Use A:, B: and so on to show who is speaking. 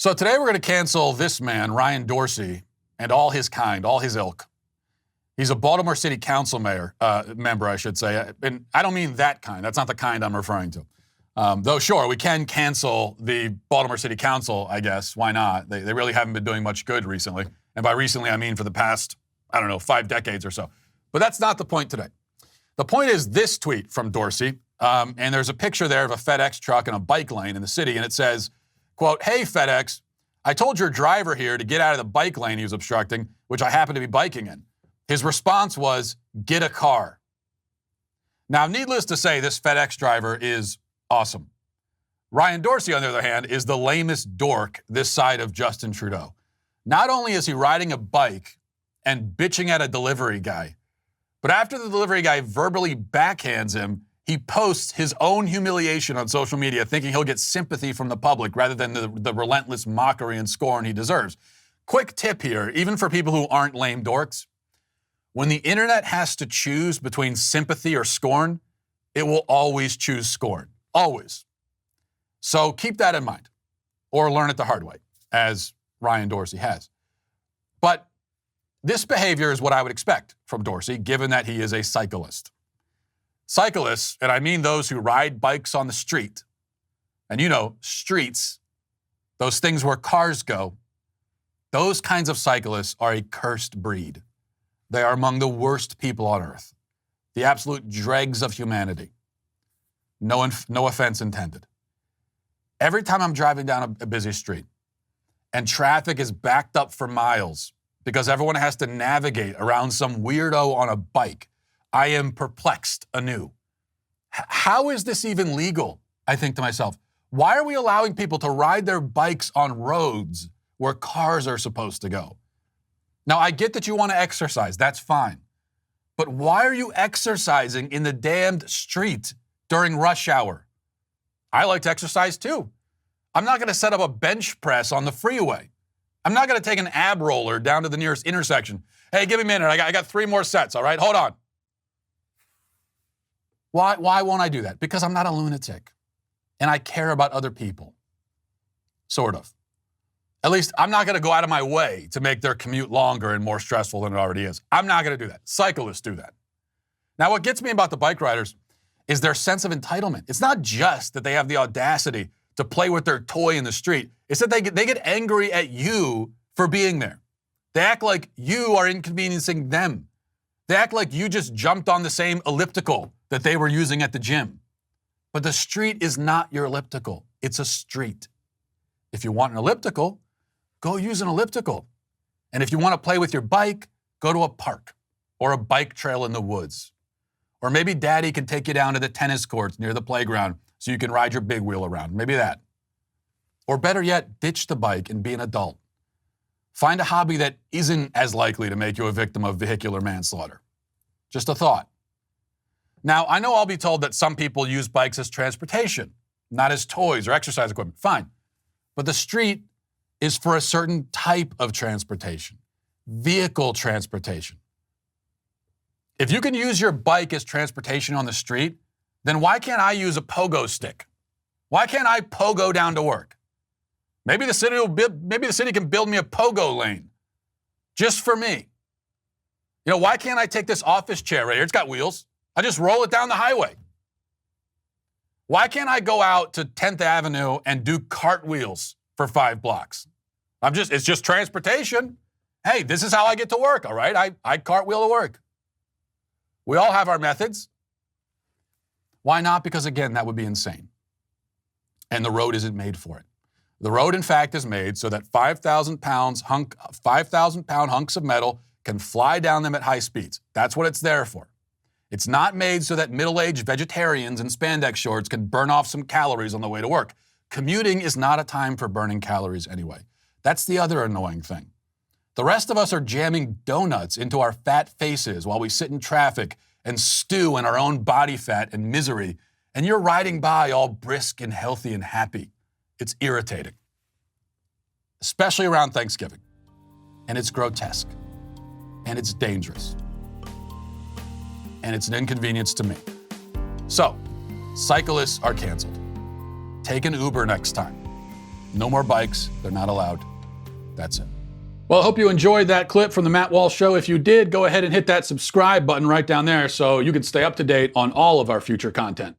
A: So today we're going to cancel this man, Ryan Dorsey, and all his kind, all his ilk. He's a Baltimore City Council member, I should say. And I don't mean that kind. That's not the kind I'm referring to. Though, sure, we can cancel the Baltimore City Council, I guess. Why not? They really haven't been doing much good recently. And by recently, I mean for the past, 5 decades or so. But that's not the point today. The point is this tweet from Dorsey. And there's a picture there of a FedEx truck in a bike lane in the city. And it says, quote, "Hey, FedEx, I told your driver here to get out of the bike lane he was obstructing, which I happen to be biking in. His response was, get a car." Now, needless to say, this FedEx driver is awesome. Ryan Dorsey, on the other hand, is the lamest dork this side of Justin Trudeau. Not only is he riding a bike and bitching at a delivery guy, but after the delivery guy verbally backhands him, he posts his own humiliation on social media, thinking he'll get sympathy from the public rather than the relentless mockery and scorn he deserves. Quick tip here, even for people who aren't lame dorks. When the internet has to choose between sympathy or scorn, it will always choose scorn. Always. So keep that in mind, or learn it the hard way, as Ryan Dorsey has. But this behavior is what I would expect from Dorsey, given that he is a cyclist. Cyclists, and I mean those who ride bikes on the street, and streets, those things where cars go, those kinds of cyclists are a cursed breed. They are among the worst people on earth, the absolute dregs of humanity. No offense intended. Every time I'm driving down a busy street and traffic is backed up for miles because everyone has to navigate around some weirdo on a bike, I am perplexed anew. How is this even legal? I think to myself. Why are we allowing people to ride their bikes on roads where cars are supposed to go? Now, I get that you want to exercise. That's fine. But why are you exercising in the damned street during rush hour? I like to exercise too. I'm not going to set up a bench press on the freeway. I'm not going to take an ab roller down to the nearest intersection. Hey, give me a minute. I got 3 more sets, all right? Hold on. Why won't I do that? Because I'm not a lunatic. And I care about other people. Sort of. At least I'm not going to go out of my way to make their commute longer and more stressful than it already is. I'm not going to do that. Cyclists do that. Now, what gets me about the bike riders is their sense of entitlement. It's not just that they have the audacity to play with their toy in the street. It's that they get angry at you for being there. They act like you are inconveniencing them. They act like you just jumped on the same elliptical that they were using at the gym. But the street is not your elliptical. It's a street. If you want an elliptical, go use an elliptical. And if you want to play with your bike, go to a park or a bike trail in the woods. Or maybe daddy can take you down to the tennis courts near the playground so you can ride your big wheel around. Maybe that. Or better yet, ditch the bike and be an adult. Find a hobby that isn't as likely to make you a victim of vehicular manslaughter. Just a thought. Now, I know I'll be told that some people use bikes as transportation, not as toys or exercise equipment. Fine. But the street is for a certain type of transportation, vehicle transportation. If you can use your bike as transportation on the street, then why can't I use a pogo stick? Why can't I pogo down to work? Maybe the city can build me a pogo lane just for me. Why can't I take this office chair right here? It's got wheels. I just roll it down the highway. Why can't I go out to 10th Avenue and do cartwheels for 5 blocks? It's just transportation. Hey, this is how I get to work, all right? I cartwheel to work. We all have our methods. Why not? Because again, that would be insane. And the road isn't made for it. The road, in fact, is made so that 5,000-pound hunks of metal can fly down them at high speeds. That's what it's there for. It's not made so that middle-aged vegetarians in spandex shorts can burn off some calories on the way to work. Commuting is not a time for burning calories anyway. That's the other annoying thing. The rest of us are jamming donuts into our fat faces while we sit in traffic and stew in our own body fat and misery, and you're riding by all brisk and healthy and happy. It's irritating, especially around Thanksgiving. And it's grotesque. And it's dangerous. And it's an inconvenience to me. So, cyclists are canceled. Take an Uber next time. No more bikes. They're not allowed. That's it. Well, I hope you enjoyed that clip from the Matt Walsh Show. If you did, go ahead and hit that subscribe button right down there so you can stay up to date on all of our future content.